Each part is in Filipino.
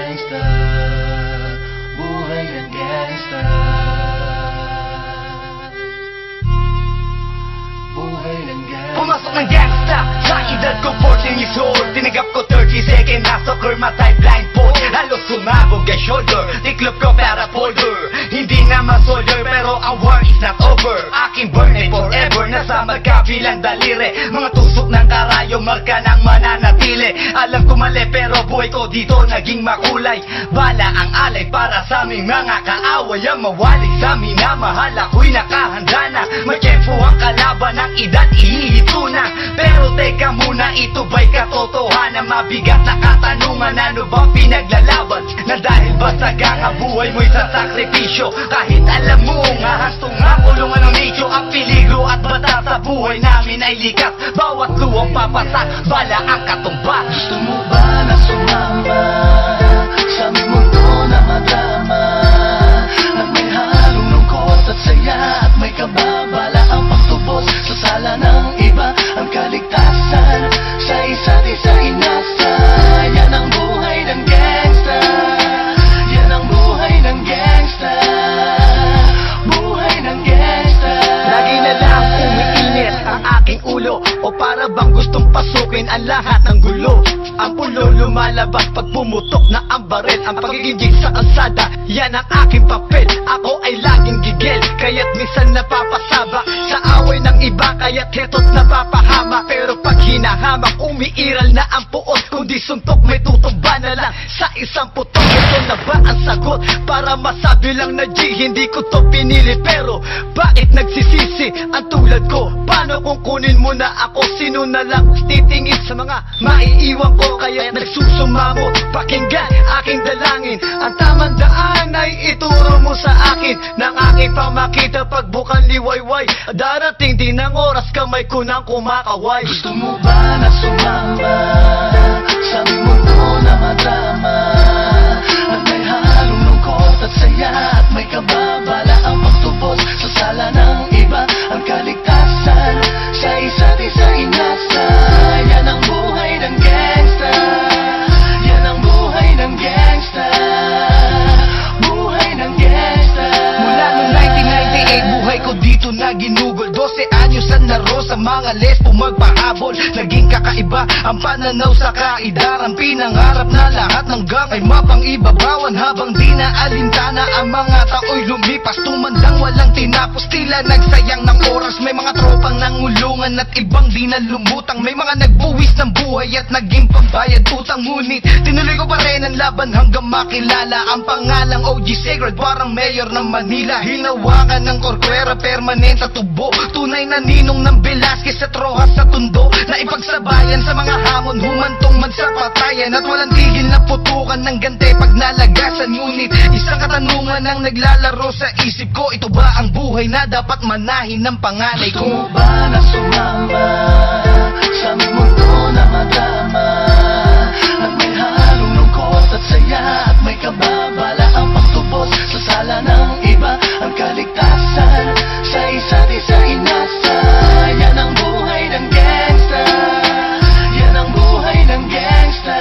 gangsta, buhay ng gangsta, buhay ng gangsta. Pumasok ng gangsta sa edad ko 14 years old. Tinagap ko 30 second na soccer matay blindfold. Halos sumabog ang shoulder, tiklop ko para folder. Hindi naman soldier pero ang war is not over. Aking burn ay forever, nasa magkabilang daliri. Mga tusok ng karayo, marka ng mananatili. Alam ko mali pero buhay ko dito naging makulay. Bala ang alay para sa aming mga kaaway. Ang mawalig sa minamahal, ako'y nakahanda na. May tempo ang kalaban ng edad, ihihito na. Pero teka muna, ito ba'y katotohanan? Mabigat na katanungan, ano bang pinaglalaban? Na dahil ba sagang ang buhay mo'y sa sakripisyo? Kahit alam mo nga hastong ang kulungan ng nicho. Ang peligro at bata sa buhay namin ay likas. Bawat luwang papasak, bala ang katumba. Gusto mo ba na sumama sa aming mundo na madama? At may halong lungkot at saya, at may kababala ang pagtubos sa sala ng iba. Ang kaligtasan sa isa't isa inasa. Yan ang buhay ng gangsta, yan ang buhay ng gangsta, buhay ng gangsta. Lagi na lang umiinit ang aking ulo, o para bang gustong pasukin ang lahat ng gulo. Ang pulo lumalabas pag pumutok na ang baril. Ang pagiging sa kalsada, yan ang aking papel. Ako ay laging gigil, kaya't minsan napapasaba sa away ng iba, kaya't heto't napapahama. Pero pag hinahamak, umiiral na ang puot. Kundi suntok, may tutumba na lang sa isang putok. Ito na ba ang sagot? Para masabi lang na G, hindi ko to pinili. Pero bakit nagsisisi ang tulad ko? Paano kung kunin mo na ako? Sino na lang titingin sa mga maiiwan ko? Kaya nagsusumamo, pakinggan aking dalangin. Ang tamang daan ay ituro mo sa akin. Nang aking pamakita pagbukan liwayway. Darating din ang oras, kamay ko nang kumakaway. Gusto mo ba na sumama sa aming mundo na madama? At may halong lungkot at saya, at may kababala ang pagtubos sa sala ng iba. Ang kaligtasan sa isa't isa inasa. Yan ang buhay ng gangsta, yan ang buhay ng gangsta, buhay ng gangsta. Mula noong 1998, buhay ko dito na ginugol. 12 anyos ang naro sa mga lesbo magpahabol. Naging kakaiba ang pananaw sa kaidaran. Pinangarap na lahat ng gang ay mapang-ibabawan. Habang di na alintana ang mga tao'y lumipas. Tumandang walang tinapos, tila nagsayang ng oras. May mga tropang nangulungan at ibang di na lumutang. May mga nagbuwis ng buhay at naging pambayad utang. Ngunit tinuloy ko pa rin ang laban hanggang makilala ang pangalang OG Sacred, parang mayor ng Manila. Hinawakan ng korkwera, permanent at tubo. Tunay na ninong ng Velasquez at Rojas sa tundo. Na ipagsabayan sa mga hamon, humantong man sa patayan. At walang tigil na putukan ng gante pag nalagasan. Ngunit isang katanungan ang naglalaro sa isip ko. Ito ba ang buhay na dapat manahin ng panganay Gusto mo ko? ba na sumama sa aming mundo na madama? At may halong lungkot at saya, at may kababala ang pagtubos sa sala ng iba. Ang kaligtasan sa isa't isa inasa. Yan ang buhay ng gangsta, yan ang buhay ng gangsta,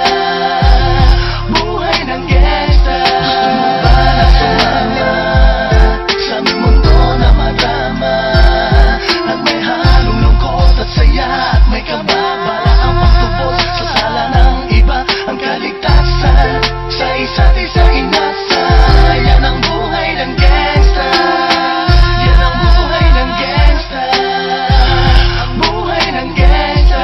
buhay ng gangsta. Gusto mo ba na sumama sa aming mundo na madama? At may halong lungkot at saya, at may kababala ang pagtubos sa sala ng iba. Ang kaligtasan sa isa't isa inasa. Yan ang buhay ng gangsta, yan ang buhay ng gangsta, ang buhay ng gangsta.